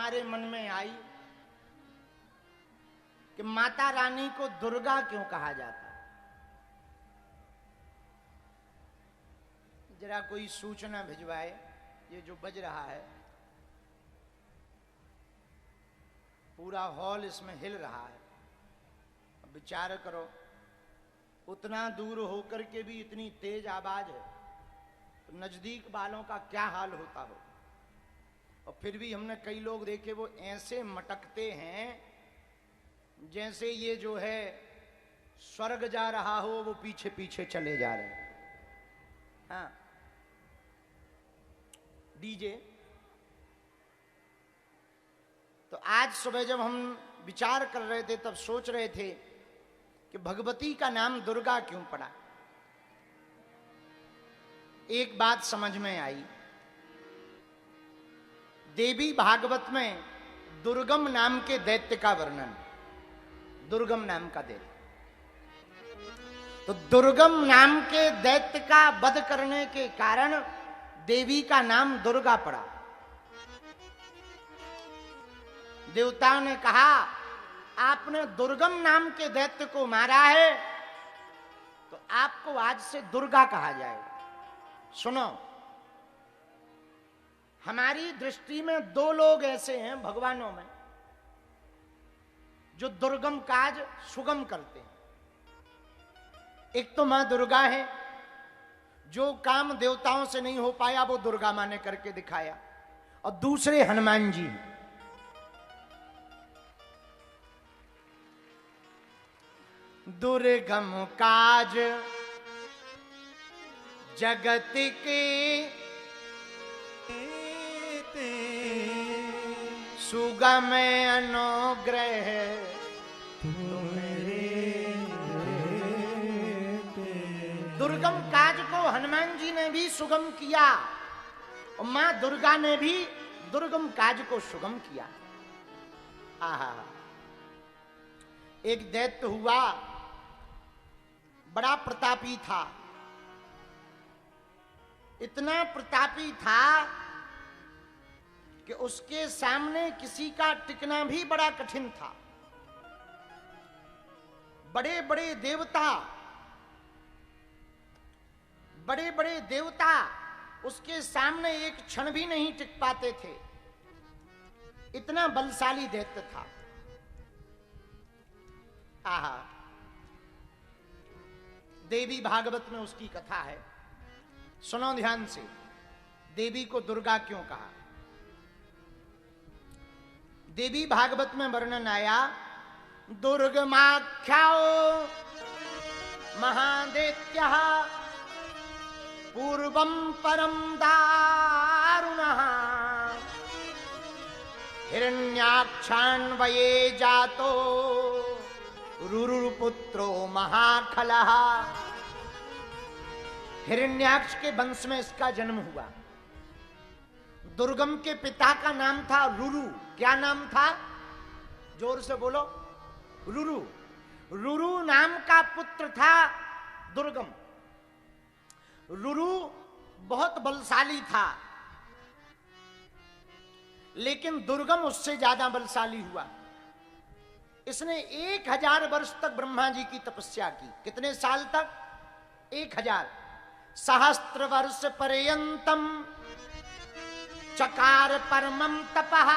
हमारे मन में आई कि माता रानी को दुर्गा क्यों कहा जाता है। जरा कोई सूचना भिजवाए, ये जो बज रहा है पूरा हॉल इसमें हिल रहा है। अब विचार करो, उतना दूर होकर के भी इतनी तेज आवाज है, तो नजदीक वालों का क्या हाल होता हो। और फिर भी हमने कई लोग देखे वो ऐसे मटकते हैं जैसे ये जो है स्वर्ग जा रहा हो, वो पीछे पीछे चले जा रहे हैं। हाँ, डीजे। तो आज सुबह जब हम विचार कर रहे थे तब सोच रहे थे कि भगवती का नाम दुर्गा क्यों पड़ा। एक बात समझ में आई, देवी भागवत में दुर्गम नाम के दैत्य का वर्णन, दुर्गम नाम का दैत्य। तो दुर्गम नाम के दैत्य का वध करने के कारण देवी का नाम दुर्गा पड़ा। देवताओं ने कहा आपने दुर्गम नाम के दैत्य को मारा है तो आपको आज से दुर्गा कहा जाएगा। सुनो, हमारी दृष्टि में दो लोग ऐसे हैं भगवानों में जो दुर्गम काज सुगम करते हैं। एक तो मां दुर्गा है, जो काम देवताओं से नहीं हो पाया वो दुर्गा मां ने करके दिखाया। और दूसरे हनुमान जी, दुर्गम काज जगत के सुगम अनुग्रह दुर्गम काज को हनुमान जी ने भी सुगम किया और मां दुर्गा ने भी दुर्गम काज को सुगम किया। आहा, एक दैत्य हुआ, बड़ा प्रतापी था, इतना प्रतापी था कि उसके सामने किसी का टिकना भी बड़ा कठिन था। बड़े बड़े देवता उसके सामने एक क्षण भी नहीं टिक पाते थे, इतना बलशाली दैत्य था। आहा, देवी भागवत में उसकी कथा है, सुनो ध्यान से। देवी को दुर्गा क्यों कहा? देवी भागवत में वर्णन आया, दुर्गमाख्याओ महादैत्यः पूर्वं परम दारुणः हिरण्याक्षान्वये जातो रुरुपुत्रो महाखलः। हिरण्याक्ष के वंश में इसका जन्म हुआ। दुर्गम के पिता का नाम था रुरु। क्या नाम था? जोर से बोलो। रुरु। रुरु नाम का पुत्र था दुर्गम। रुरु बहुत बलशाली था, लेकिन दुर्गम उससे ज्यादा बलशाली हुआ। इसने 1000 वर्ष तक ब्रह्मा जी की तपस्या की। कितने साल तक? 1000। सहस्त्र वर्ष पर्यंतम चकार परमम तपः।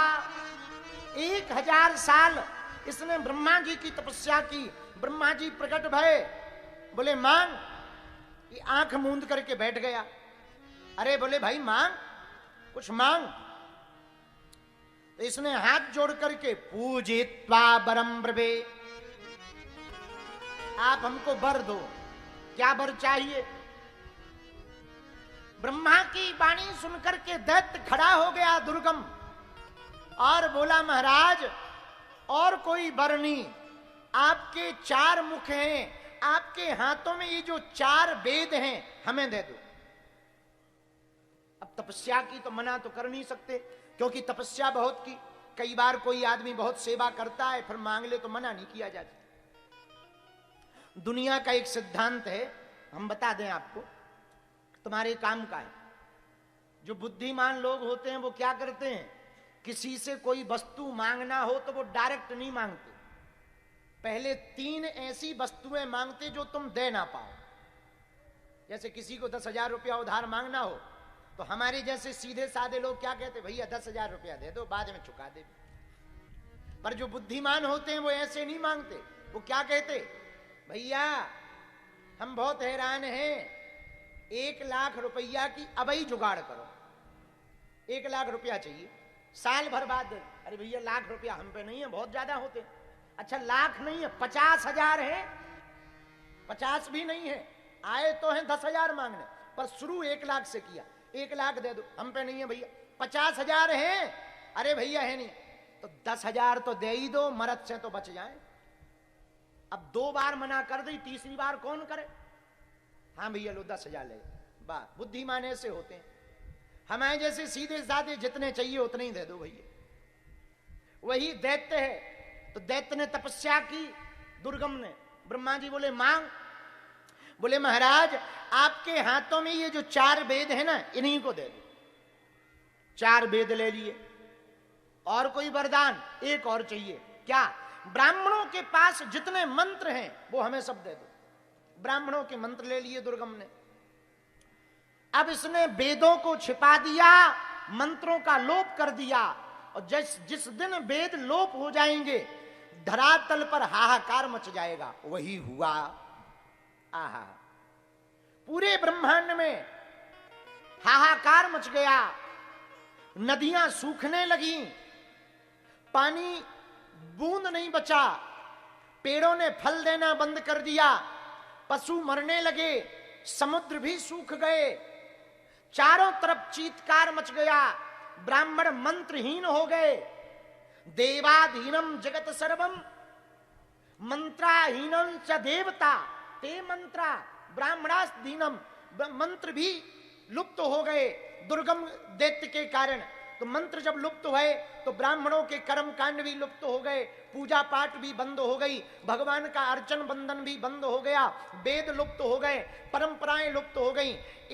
1000 साल इसने ब्रह्मा जी की तपस्या की। ब्रह्मा जी प्रकट भये, बोले मांग। ये आंख मूंद करके बैठ गया। अरे बोले भाई मांग, कुछ मांग। तो इसने हाथ जोड़ करके पूजित्वा वरम ब्रवे, आप हमको वर दो। क्या वर चाहिए? ब्रह्मा की वाणी सुनकर के दैत्य खड़ा हो गया दुर्गम और बोला महाराज और कोई वर नहीं, आपके 4 मुख हैं, आपके हाथों में ये जो 4 वेद हैं हमें दे दो। अब तपस्या की तो मना तो कर नहीं सकते, क्योंकि तपस्या बहुत की। कई बार कोई आदमी बहुत सेवा करता है, फिर मांग ले तो मना नहीं किया जाता। दुनिया का एक सिद्धांत है, हम बता दें आपको, तुम्हारे काम का है। जो बुद्धिमान लोग होते हैं वो क्या करते हैं? किसी से कोई वस्तु मांगना हो तो वो डायरेक्ट नहीं मांगते, पहले 3 ऐसी वस्तुएं मांगते जो तुम दे ना पाओ। जैसे किसी को 10,000 रुपया उधार मांगना हो तो हमारे जैसे सीधे साधे लोग क्या कहते, भैया 10,000 रुपया दे दो, बाद में चुका दे। पर जो बुद्धिमान होते हैं वो ऐसे नहीं मांगते, वो क्या कहते, भैया हम बहुत हैरान हैं, 1 लाख रुपया की अबई जुगाड़ करो, 1 लाख रुपया चाहिए, साल भर बाद दे। अरे भैया लाख रुपया हम पे नहीं है, बहुत ज्यादा होते। अच्छा लाख नहीं है, 50,000 है, 50 भी नहीं है, आए तो हैं 10,000 मांगने, पर शुरू 1 लाख से किया, 1 लाख दे दो, हम पे नहीं है भैया, 50,000 है, अरे भैया है नहीं, तो 10,000 तो दे ही दो, मरद से तो बच जाए। अब 2 बार मना कर दी, तीसरी बार कौन करे, हाँ भैया लो 10,000 ले, बात बुद्धिमान ऐसे होते हैं। हमारे जैसे सीधे साधे जितने चाहिए उतने ही दे दो भैया। वही दैत्य है, तो दैत्य ने तपस्या की, दुर्गम ने, ब्रह्मा जी बोले मांग, बोले महाराज आपके हाथों में ये जो 4 वेद है ना, इन्हीं को दे दो। 4 वेद ले लिए, और कोई वरदान, एक और चाहिए, क्या, ब्राह्मणों के पास जितने मंत्र हैं वो हमें सब दे दो। ब्राह्मणों के मंत्र ले लिए दुर्गम ने। अब इसने वेदों को छिपा दिया, मंत्रों का लोप कर दिया, और जिस दिन वेद लोप हो जाएंगे धरातल पर हाहाकार मच जाएगा। वही हुआ। आहा, पूरे ब्रह्मांड में हाहाकार मच गया, नदियां सूखने लगी, पानी बूंद नहीं बचा, पेड़ों ने फल देना बंद कर दिया, पशु मरने लगे, समुद्र भी सूख गए, चारों तरफ चीत्कार मच गया, ब्राह्मण मंत्रहीन हो गए। देवाधीनम जगत सर्वम मंत्राहीनम च देवता ते मंत्रा, ब्राह्मणाधीनम, मंत्र भी लुप्त हो गए दुर्गम दैत्य के कारण। तो मंत्र जब लुप्त हुए तो ब्राह्मणों के कर्म कांड भी लुप्त हो गए, पूजा पाठ भी बंद हो गई, भगवान का अर्चन बंधन भी बंद हो गया, वेद लुप्त हो गए, परंपराएं लुप्त हो गई।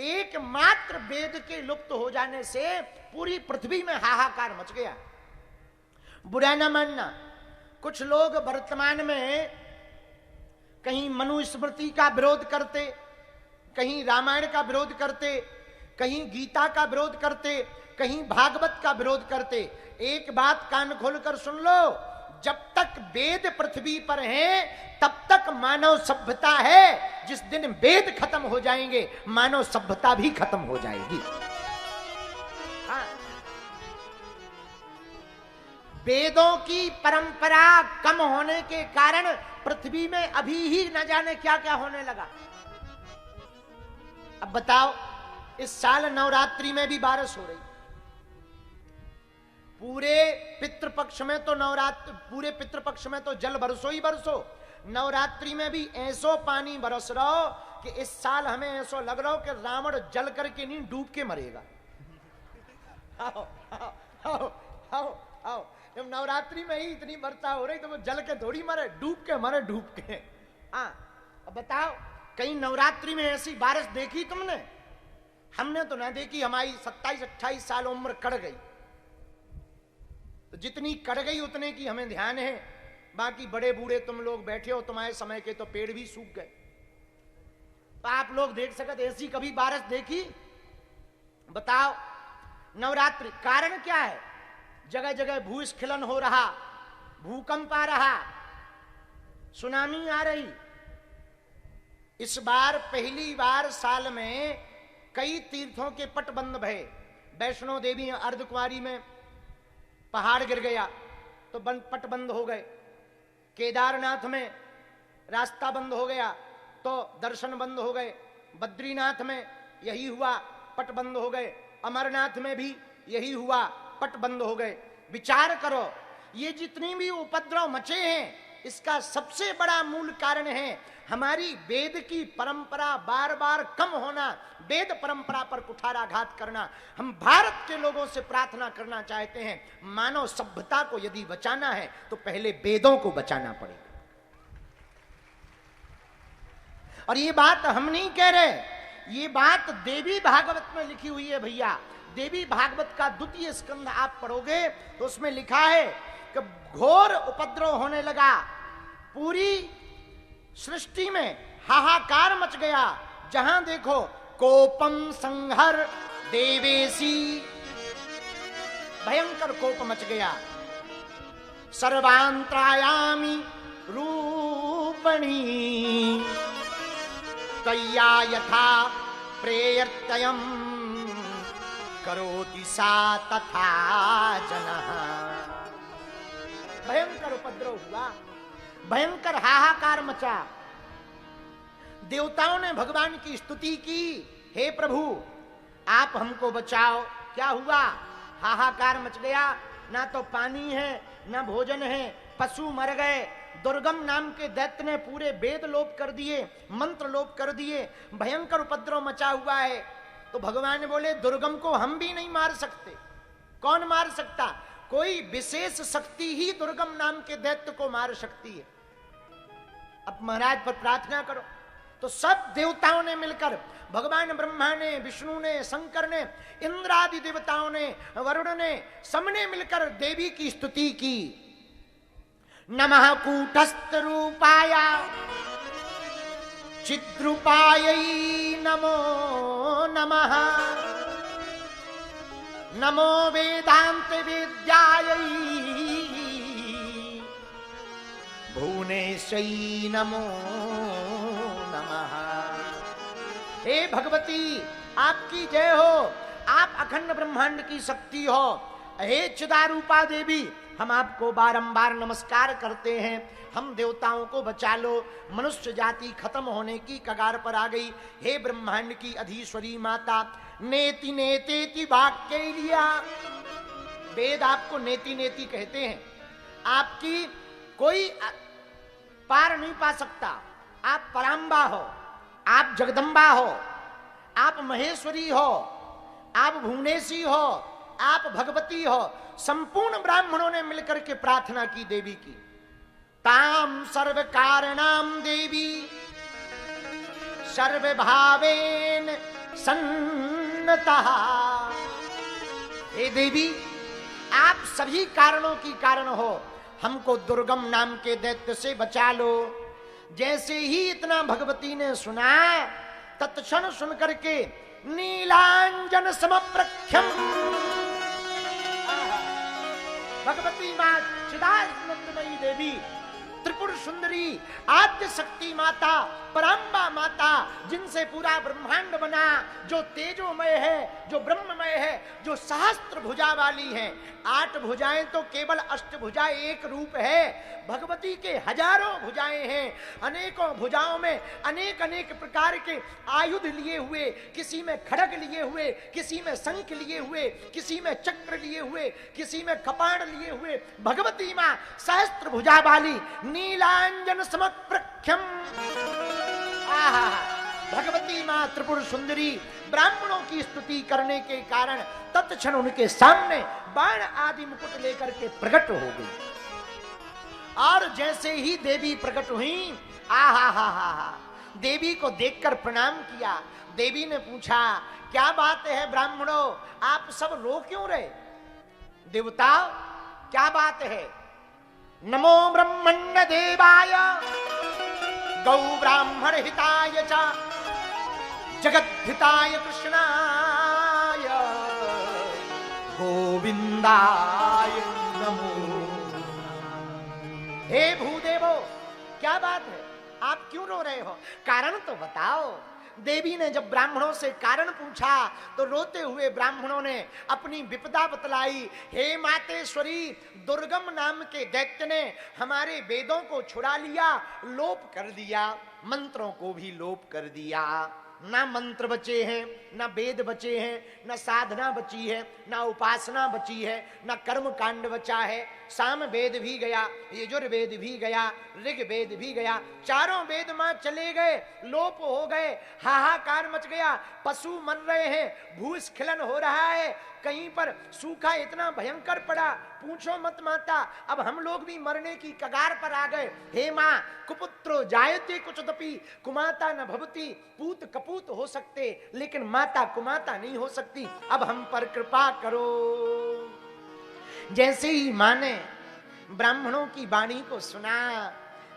एकमात्र वेद के लुप्त हो जाने से पूरी पृथ्वी में हाहाकार मच गया। बुरा न मानना, कुछ लोग वर्तमान में कहीं मनुस्मृति का विरोध करते, कहीं रामायण का विरोध करते, कहीं गीता का विरोध करते, कहीं भागवत का विरोध करते। एक बात कान खोलकर सुन लो, जब तक वेद पृथ्वी पर हैं तब तक मानव सभ्यता है। जिस दिन वेद खत्म हो जाएंगे मानव सभ्यता भी खत्म हो जाएगी। हाँ। वेदों की परंपरा कम होने के कारण पृथ्वी में अभी ही न जाने क्या क्या होने लगा। अब बताओ, इस साल नवरात्रि में भी बारिश हो रही, पूरे पितृपक्ष में तो नवरात्रि, पूरे पितृपक्ष में तो जल बरसो ही बरसो, नवरात्रि में भी ऐसो पानी बरस रहा हो कि इस साल हमें ऐसो लग रहा हो कि रावण जल करके नहीं डूब के मरेगा। आओ आओ आओ आओ आओ, जब नवरात्रि में ही इतनी वर्षा हो रही तो वो जल के थोड़ी मरे, डूब के मरे, डूब के। हाँ, अब बताओ कहीं नवरात्रि में ऐसी बारिश देखी तुमने? हमने तो ना देखी। हमारी 27-28 साल उम्र कट गई, तो जितनी कट गई उतने की हमें ध्यान है। बाकी बड़े बूढ़े तुम लोग बैठे हो, तुम्हारे समय के तो पेड़ भी सूख गए, तो आप लोग देख सकते ऐसी कभी बारिश देखी? बताओ। नवरात्रि कारण क्या है? जगह जगह भूस्खलन हो रहा, भूकंप आ रहा, सुनामी आ रही। इस बार पहली बार साल में कई तीर्थों के पट बंद भये। वैष्णो देवी अर्धकुंवारी में पहाड़ गिर गया तो पट बंद हो गए, केदारनाथ में रास्ता बंद हो गया तो दर्शन बंद हो गए, बद्रीनाथ में यही हुआ, पट बंद हो गए, अमरनाथ में भी यही हुआ, पट बंद हो गए। विचार करो, ये जितनी भी उपद्रव मचे हैं इसका सबसे बड़ा मूल कारण है हमारी वेद की परंपरा बार बार कम होना, वेद परंपरा पर कुठाराघात करना। हम भारत के लोगों से प्रार्थना करना चाहते हैं, मानव सभ्यता को यदि बचाना है तो पहले वेदों को बचाना पड़ेगा। और ये बात हम नहीं कह रहे, ये बात देवी भागवत में लिखी हुई है भैया। देवी भागवत का 2 स्कंध आप पढ़ोगे तो उसमें लिखा है कि घोर उपद्रव होने लगा, पूरी सृष्टि में हाहाकार मच गया। जहां देखो कोपम संहर देवेशी, भयंकर कोप मच गया। सर्वांतरायामी रूपणी तय्या यथा प्रेयर्तयम् करोति सा तथा जनः। भयंकर उपद्रव हुआ, भयंकर हाहाकार मचा। देवताओं ने भगवान की स्तुति की, हे प्रभु आप हमको बचाओ। क्या हुआ? हाहाकार मच गया, ना तो पानी है ना भोजन है, पशु मर गए। दुर्गम नाम के दैत्य ने पूरे वेद लोप कर दिए, मंत्र लोप कर दिए, भयंकर उपद्रव मचा हुआ है। तो भगवान बोले दुर्गम को हम भी नहीं मार सकते। कौन मार सकता? कोई विशेष शक्ति ही दुर्गम नाम के दैत्य को मार सकती है। अब महाराज पर प्रार्थना करो। तो सब देवताओं ने मिलकर, भगवान ब्रह्मा ने, विष्णु ने, शंकर ने, इंद्रादि देवताओं ने, वरुण ने, सबने मिलकर देवी की स्तुति की। नमः कूटस्थ रूपाय चिद्रूपायै नमो नमः, नमो वेदांत विद्यायै भुवनेश्वै नमो नमः। हे भगवती आपकी जय हो, आप अखंड ब्रह्मांड की शक्ति हो। हे चिदारूपा देवी हम आपको बारंबार नमस्कार करते हैं। हम देवताओं को बचा लो, मनुष्य जाति खत्म होने की कगार पर आ गई। हे ब्रह्मांड की अधीश्वरी माता, नेति नेतेति वाक्य लिया, वेद आपको नेति नेति कहते हैं। आपकी कोई पार नहीं पा सकता। आप पराम्बा हो, आप जगदम्बा हो, आप महेश्वरी हो, आप भुवनेशी हो, आप भगवती हो। संपूर्ण ब्राह्मणों ने मिलकर के प्रार्थना की देवी की। ताम सर्व कारणाम देवी सर्वभावेन सन्नतः। हे देवी आप सभी कारणों की कारण हो, हमको दुर्गम नाम के दैत्य से बचा लो। जैसे ही इतना भगवती ने सुना, तत्क्षण सुनकर के नीलांजन समप्रख्यम, भगवती मां चिदानंदमयी देवी, त्रिपुर सुंदरी, आद्य शक्ति माता, पराम्बा माता, जिनसे पूरा ब्रह्मांड बना, जो तेजोमय है, जो ब्रह्ममय है, जो सहस्त्र भुजा वाली है। 8 भुजाएं तो केवल अष्टभुजा एक रूप है। भगवती के हजारों भुजाएं हैं। अनेकों भुजाओं में अनेक अनेक प्रकार के आयुध लिए हुए, किसी में खड्ग लिए हुए, किसी में शंख लिए हुए, किसी में चक्र लिए हुए, किसी में कपाण लिए हुए। भगवती मां सहस्त्र भुजा वाली, नीलांजन समप्रख्यम। आहा, भगवती मां त्रिपुर सुंदरी ब्राह्मणों की स्तुति करने के कारण तत्क्षण उनके सामने बाण आदि मुकुट लेकर के प्रकट हो गई। और जैसे ही देवी प्रकट हुई, आहा हा हा, देवी को देखकर प्रणाम किया। देवी ने पूछा, क्या बात है ब्राह्मणों, आप सब रो क्यों रहे? देवताओं क्या बात है? नमो ब्रह्मण्ड देवाय गौ ब्राह्मण हिताय च जगत हिताय कृष्णाय गोविंदाय नमो। हे भूदेवो क्या बात है, आप क्यों रो रहे हो? कारण तो बताओ। देवी ने जब ब्राह्मणों से कारण पूछा तो रोते हुए ब्राह्मणों ने अपनी विपदा बतलाई। हे मातेश्वरी, दुर्गम नाम के दैत्य ने हमारे वेदों को छुड़ा लिया, लोप कर दिया, मंत्रों को भी लोप कर दिया। ना मंत्र बचे हैं, ना वेद बचे हैं, ना साधना बची है, ना उपासना बची है, ना कर्म कांड बचा है। साम वेद भी गया, यजुर्वेद भी गया, ऋग्वेद भी गया, चारों वेद मां चले गए, लोप हो गए, हाहाकार मच गया, पशु मर रहे हैं, भूस्खलन हो रहा है, कहीं पर सूखा इतना भयंकर पड़ा, पूछो मत माता, अब हम लोग भी मरने की कगार पर आ गए। हे मां, कुपुत्रो जायते कुचदपि कुमाता न भवति, पूत कपुत्र पूत हो सकते, लेकिन माता कुमाता नहीं हो सकती। अब हम पर कृपा करो। जैसे ही मां ने ब्राह्मणों की वाणी को सुना,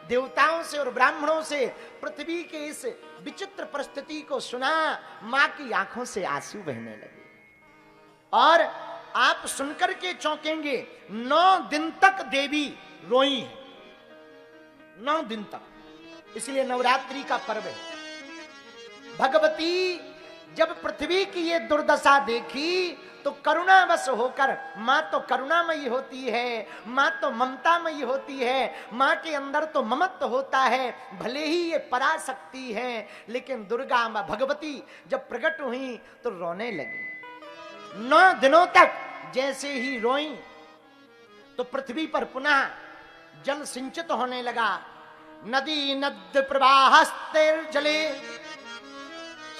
देवताओं से और ब्राह्मणों से पृथ्वी के इस विचित्र परिस्थिति को सुना, मां की आंखों से आंसू बहने लगे। और आप सुनकर के चौंकेंगे, 9 दिन तक देवी रोई है, 9 दिन तक। इसलिए नवरात्रि का पर्व है। भगवती जब पृथ्वी की ये दुर्दशा देखी तो करुणावश होकर, मां तो करुणामयी होती है, मां तो ममतामयी होती है, मां के अंदर तो ममत्व होता है, भले ही ये पराशक्ति है, लेकिन दुर्गा मां भगवती जब प्रकट हुई तो रोने लगी। 9 दिनों तक जैसे ही रोई तो पृथ्वी पर पुनः जल सिंचित होने लगा। नदी नद प्रवाहस्तेर जले,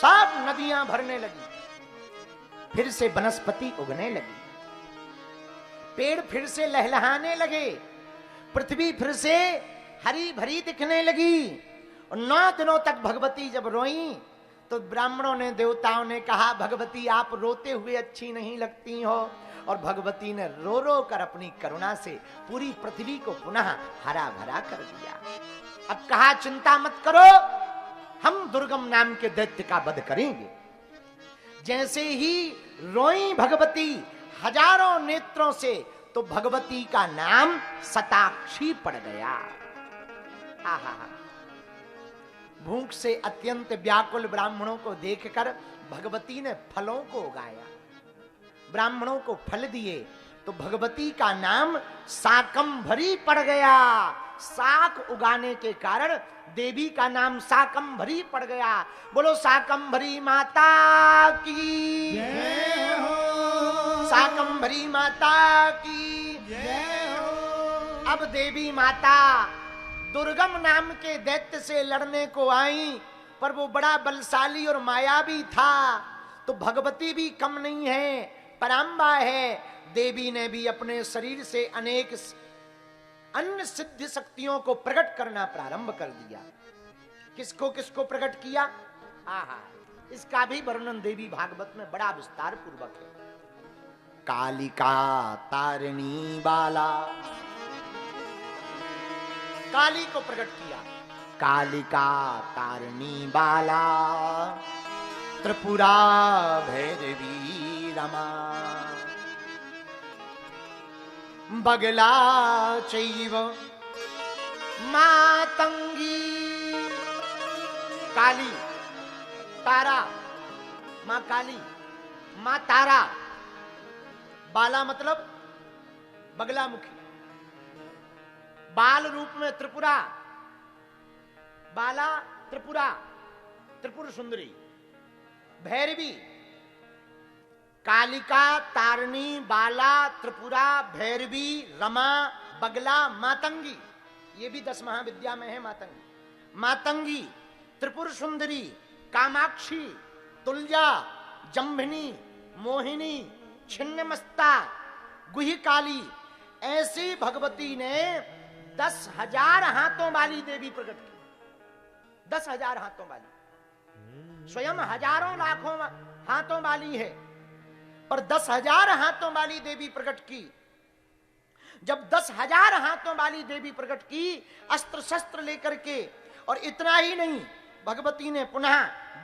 सब नदियां भरने लगी। फिर से वनस्पति उगने लगी, पेड़ फिर से लहलहाने लगे, पृथ्वी फिर से हरी भरी दिखने लगी। और 9 दिनों तक भगवती जब रोई तो ब्राह्मणों ने, देवताओं ने कहा, भगवती आप रोते हुए अच्छी नहीं लगती हो। और भगवती ने रो रो कर अपनी करुणा से पूरी पृथ्वी को पुनः हरा भरा कर दिया। अब कहा, चिंता मत करो, हम दुर्गम नाम के दैत्य का वध करेंगे। जैसे ही रोई भगवती हजारों नेत्रों से, तो भगवती का नाम शताक्षी पड़ गया। आहा, भूख से अत्यंत व्याकुल ब्राह्मणों को देखकर भगवती ने फलों को उगाया, ब्राह्मणों को फल दिए, तो भगवती का नाम शाकंभरी पड़ गया। शाक उगाने के कारण देवी का नाम शाकंभरी पड़ गया। बोलो शाकंभरी माता की जय हो, शाकंभरी माता की जय हो। अब देवी माता दुर्गम नाम के दैत्य से लड़ने को आई, पर वो बड़ा बलशाली और मायावी था। तो भगवती भी कम नहीं है, पराम्बा है। देवी ने भी अपने शरीर से अनेक अन्य सिद्ध शक्तियों को प्रकट करना प्रारंभ कर दिया। किसको किसको प्रकट किया? आहा, इसका भी वर्णन देवी भागवत में बड़ा विस्तार पूर्वक है। कालिका तारिणी बाला, काली को प्रकट किया। कालिका तारिणी बाला, त्रिपुरा भैरवी रमा, बगला चैव मातंगी। काली, तारा, मां काली, मां तारा। बाला मतलब बगला मुखी, बाल रूप में त्रिपुरा, बाला त्रिपुरा, त्रिपुर सुंदरी। भैरवी, कालिका, तारिणी, बाला, त्रिपुरा, भैरवी, रमा, बगला, मातंगी। ये भी 10 महाविद्या में है मातंगी। मातंगी, त्रिपुर सुंदरी, कामाक्षी, तुलजा, जम्भिनी, मोहिनी, छिन्नमस्ता, गुहिकाली, ऐसी भगवती ने 10,000 हाथों वाली देवी प्रकट की। 10,000 हाथों वाली, स्वयं हजारों लाखों हाथों वाली है, पर 10,000 हाथों वाली देवी प्रकट की। जब 10,000 हाथों वाली देवी प्रकट की, अस्त्र शस्त्र लेकर के, और इतना ही नहीं, भगवती ने पुनः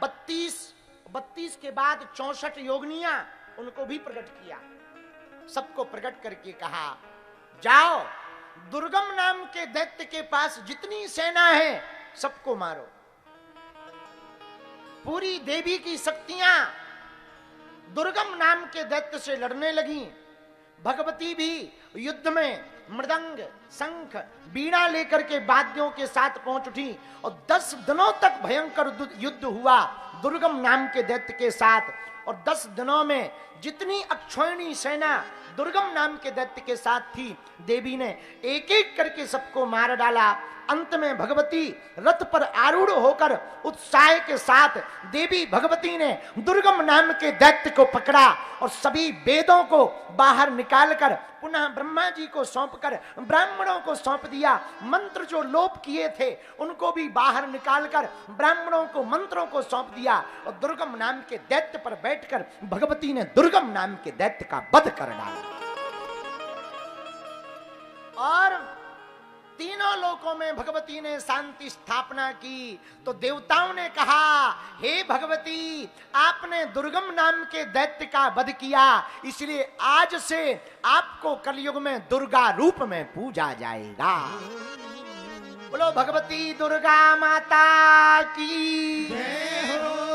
32 के बाद 64 योगिनियां, उनको भी प्रकट किया। सबको प्रकट करके कहा, जाओ दुर्गम नाम के दैत्य के पास जितनी सेना है सबको मारो। पूरी देवी की शक्तियां दुर्गम नाम के दैत्य से लड़ने लगी। भगवती भी युद्ध में मृदंग, शंख, बीड़ा लेकर के वाद्यों के साथ पहुंच उठी, और 10 दिनों तक भयंकर युद्ध हुआ दुर्गम नाम के दैत्य के साथ। और 10 दिनों में जितनी अक्षौहिणी सेना दुर्गम नाम के दैत्य के साथ थी, देवी ने एक एक करके सबको मार डाला। अंत में भगवती रथ पर आरूढ़ होकर उत्साह के साथ देवी भगवती ने दुर्गम नाम के दैत्य को पकड़ा और सभी वेदों को बाहर निकालकर पुनः ब्रह्मा जी को सौंपकर ब्राह्मणों को सौंप दिया। मंत्र जो लोप किए थे उनको भी बाहर निकालकर ब्राह्मणों को मंत्रों को सौंप दिया और दुर्गम नाम के दैत्य पर बैठकर भगवती ने दुर्गम नाम के दैत्य का वध कर डाला। और तीनों लोकों में भगवती ने शांति स्थापना की। तो देवताओं ने कहा, हे भगवती, आपने दुर्गम नाम के दैत्य का वध किया, इसलिए आज से आपको कलयुग में दुर्गा रूप में पूजा जाएगा। बोलो भगवती दुर्गा माता की जय हो।